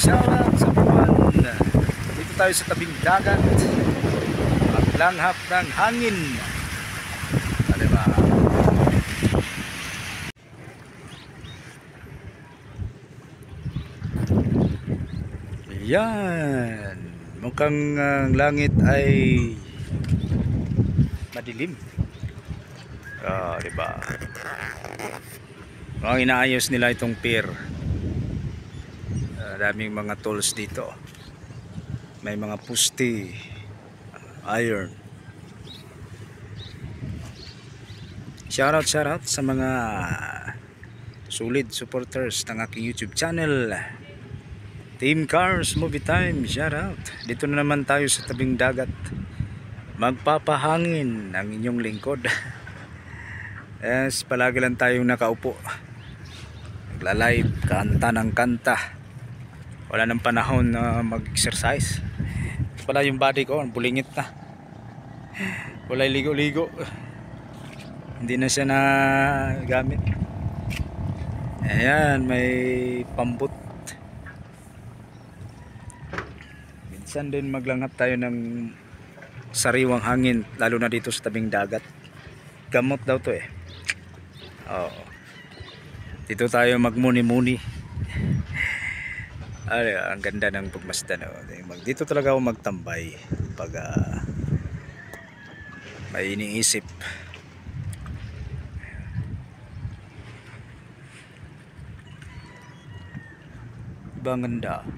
shoutout sa buwan. Dito tayo sa tabing dagat. Maglanghap ng hangin. Diba? Yan. Mukhang ang langit ay madilim. Diba? Mukhang inaayos nila itong pier. Daming mga tools dito. May mga puste, iron. Shoutout sa mga solid supporters ng aking YouTube channel, Team Cars Movie Time. Shoutout. Dito na naman tayo sa tabing dagat. Magpapahangin ang inyong lingkod. Yes, palagi lang tayong nakaupo. Nagla-live, kanta ng kanta. Wala nang panahon na mag-exercise. Wala yung body ko, bulingit na. Wala ligo-ligo. Hindi na siya na gamit. Ayan, may pambut. Minsan din maglanghap tayo ng sariwang hangin, lalo na dito sa tabing dagat. Gamot daw to eh. Oo. Dito tayo magmuni-muni. Ay, ang ganda ng pagmasdan. Dito talaga ako magtambay pag may iniisip. Ibang ganda.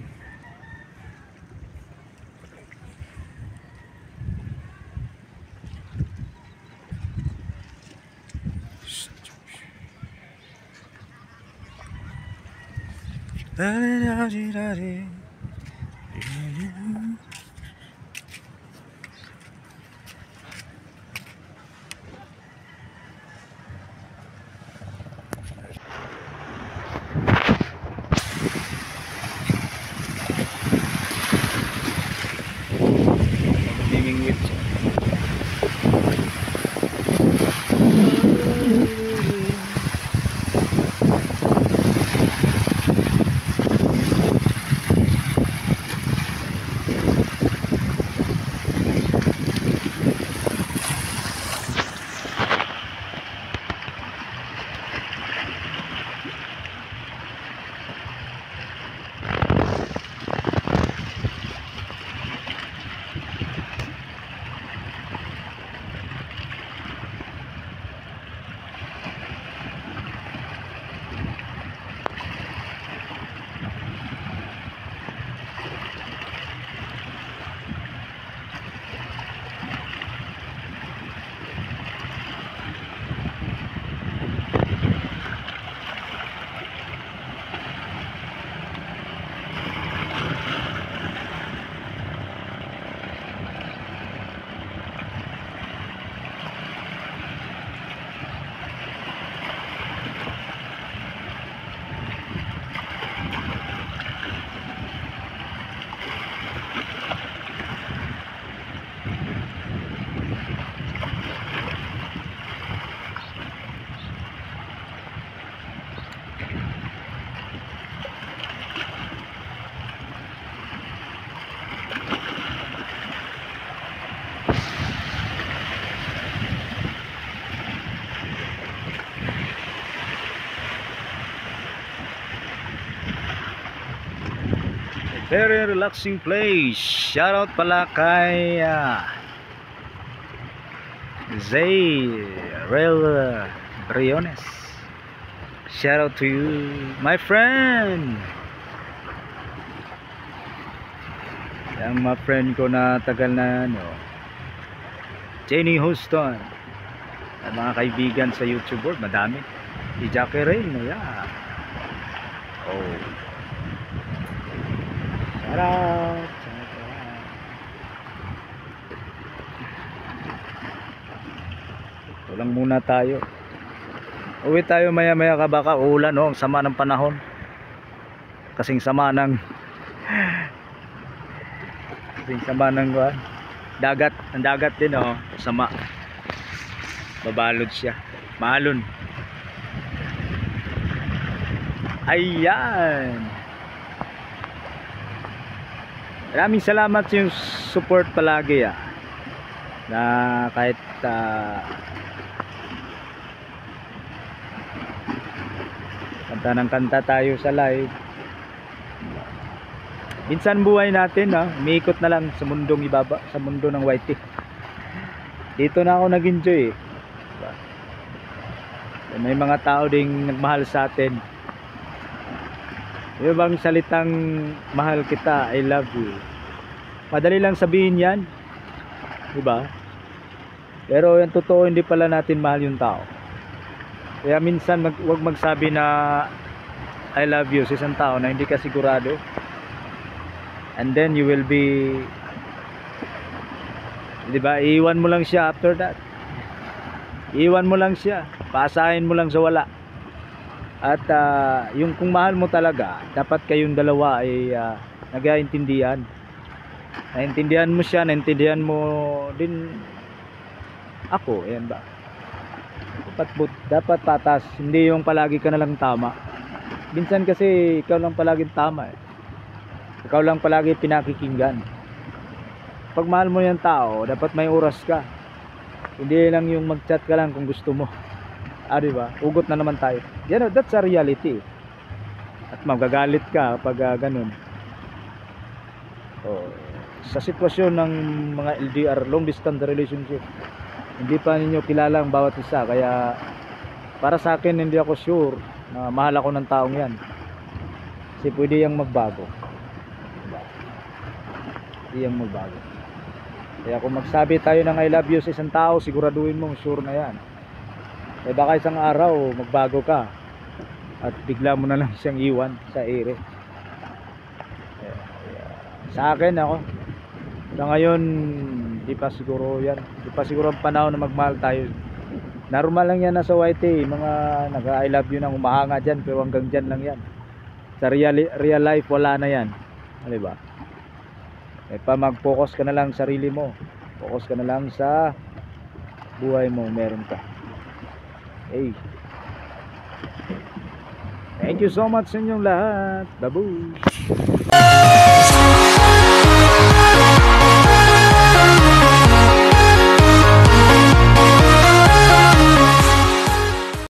Very relaxing place. Shout out pala kay Zay Rail Briones. Shout out to you, my friend. Yang mga friend ko na tagal na Jenny Houston. At mga kaibigan sa YouTube world, madami. Si Jackie Rain, yeah. Oh. Shout. Ito lang muna tayo. Uwi tayo maya maya ka, baka ulan ang sama ng panahon. Kasing sama ng dagat. Ang dagat din sama. Babalod siya. Maalon. Ayan. Maraming salamat sa yung support palagi na kahit kanta ng kanta tayo sa live. Minsan buhay natin umiikot na lang sa mundong ibaba, sa mundo ng YT. Dito na ako nag-enjoy diba? May mga tao ding nagmahal sa atin. Yung bang salitang mahal kita, I love you, madali lang sabihin yan, diba? Pero yung totoo, hindi pala natin mahal yung tao. Kaya minsan wag magsabi na I love you sa isang tao na hindi ka sigurado. And then you will be, diba, iiwan mo lang siya after that. Iiwan mo lang siya, paasahin mo lang sa wala. At yung kung mahal mo talaga, dapat kayong dalawa ay nag-iintindihan. Naintindihan mo siya, naintindihan mo din ako, ayan ba? Dapat patas, hindi yung palagi ka na lang tama. Minsan kasi ikaw lang palaging tama Ikaw lang palagi pinakikinggan. Pag mahal mo yung tao, dapat may oras ka. Hindi lang yung mag-chat ka lang kung gusto mo. Diba? Ugot na naman tayo. That's a reality. At magagalit ka pag ganun. Sa sitwasyon ng mga LDR, long distance relationship, hindi pa ninyo kilala ang bawat isa. Kaya para sa akin, hindi ako sure na mahal ako ng taong yan. Kasi pwede yang magbago. Hindi yang magbago. Kaya kung magsabi tayo ng I love you sa isang tao, siguraduhin mong sure na yan. Eh baka isang araw magbago ka at bigla mo na lang siyang iwan sa ere. Sa akin sa ngayon di pa siguro yan, di pa siguro ang panahon na magmahal tayo. Normal lang yan nasa YT, mga nag I love you nang umahanga dyan, pero hanggang dyan lang yan. Sa real life wala na yan, diba? Pa mag-focus ka na lang sa sarili mo, focus ka na lang sa buhay mo, meron ka. Hey, thank you so much sa inyong lahat. Babu.